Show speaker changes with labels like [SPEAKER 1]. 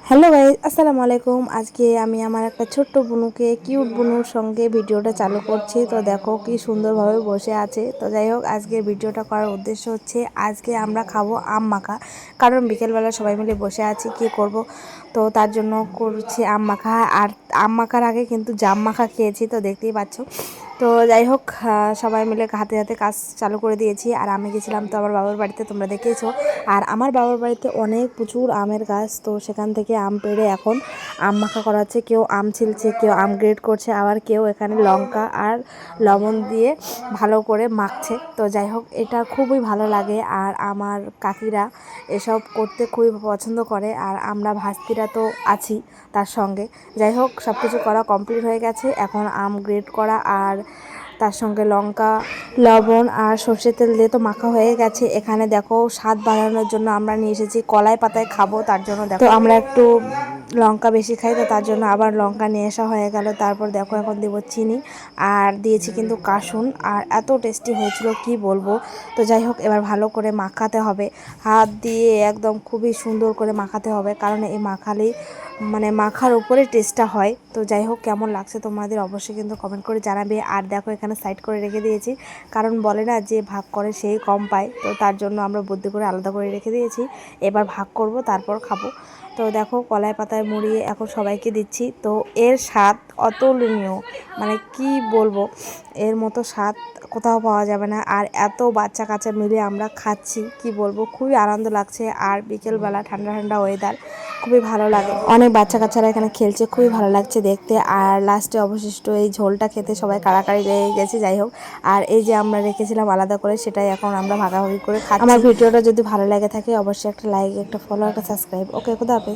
[SPEAKER 1] Hello guys, আসসালামু আলাইকুম। আজকে আমি আমার একটা ছোট্ট বুনুকে, কিউট বুনুর সঙ্গে ভিডিওটা চালু করছি। তো দেখো কি সুন্দরভাবে বসে আছে। তো যাই হোক, আজকে ভিডিওটা করার উদ্দেশ্য হচ্ছে আজকে আমরা খাবো আম মাখা। কারণ বিকেলবেলা সবাই মিলে বসে আছি, কি করব, তো তার জন্য করছি আম মাখা। আর আম মাখার আগে কিন্তু জাম মাখা খেয়েছি, তো দেখতেই পাচ্ছ। তো যাই হোক, সবাই মিলে হাতে হাতে কাজ চালু করে দিয়েছি। আর আমি গেছিলাম তো আমার বাবার বাড়িতে, তোমরা দেখেছো। আর আমার বাবার বাড়িতে অনেক প্রচুর আমের গাছ, তো সেখান থেকে আম পেড়ে এখন আম মাখা করা হচ্ছে। কেউ আম ছিলছে, কেউ আম গ্রেড করছে, আবার কেউ এখানে লঙ্কা আর লবণ দিয়ে ভালো করে মাখছে। তো যাই হোক, এটা খুবই ভালো লাগে। আর আমার কাকিরা এসব করতে খুবই পছন্দ করে, আর আমরা ভাস্তিরা তো আছি তার সঙ্গে। যাই হোক, সব কিছু করা কমপ্লিট হয়ে গেছে। এখন আম গ্রেড করা আর তার সঙ্গে লঙ্কা, লবণ আর সর্ষের তেল দিয়ে তো মাখা হয়ে গেছে। এখানে দেখো স্বাদ বাড়ানোর জন্য আমরা নিয়ে এসেছি কলাই পাতায় খাবো, তার জন্য দেখো তো আমরা একটু লঙ্কা বেশি খাই, তো তার জন্য আবার লঙ্কা নিয়ে আসা হয়ে গেল। তারপর দেখো এখন দেবো চিনি, আর দিয়েছি কিন্তু কাসুন। আর এত টেস্টি হয়েছিল কি বলবো। তো যাই হোক, এবার ভালো করে মাখাতে হবে, হাত দিয়ে একদম খুবই সুন্দর করে মাখাতে হবে, কারণ এই মাখালেই মানে মাখার উপরে টেস্টটা হয়। তো যাই হোক, কেমন লাগছে তোমাদের অবশ্যই কিন্তু কমেন্ট করে জানাবে। আর দেখো এখানে সাইড করে রেখে দিয়েছি, কারণ বলে না যে ভাগ করে সেই কম পায়, তো তার জন্য আমরা বুদ্ধি করে আলাদা করে রেখে দিয়েছি। এবার ভাগ করব, তারপর খাবো। তো দেখো কলাই পাতায় মুড়িয়ে এখন সবাইকে দিচ্ছি। তো এর স্বাদ অতুলনীয়, মানে কি বলবো, এর মতো স্বাদ কোথাও পাওয়া যাবে না। আর এত বাচ্চা কাচ্চা মিলে আমরা খাচ্ছি, কি বলবো, খুবই আনন্দ লাগছে। আর বিকেলবেলা ঠান্ডা ঠান্ডা ওয়েদার, খুবই ভালো লাগে। অনেক বাচ্চা কাচ্চারা এখানে খেলছে, খুবই ভালো লাগছে দেখতে। আর লাস্টে অবশিষ্ট এই ঝোলটা খেতে সবাই কাড়াকাড়ি লেগে গেছে। যাই হোক, আর এই যে আমরা রেখেছিলাম আলাদা করে, সেটাই এখন আমরা ভাগাভাগি করে খাচ্ছি। আমার ভিডিওটা যদি ভালো লাগে থাকে অবশ্যই একটা লাইক, একটা ফলো, একটা সাবস্ক্রাইব। ওকে, খুদা হাফেজ।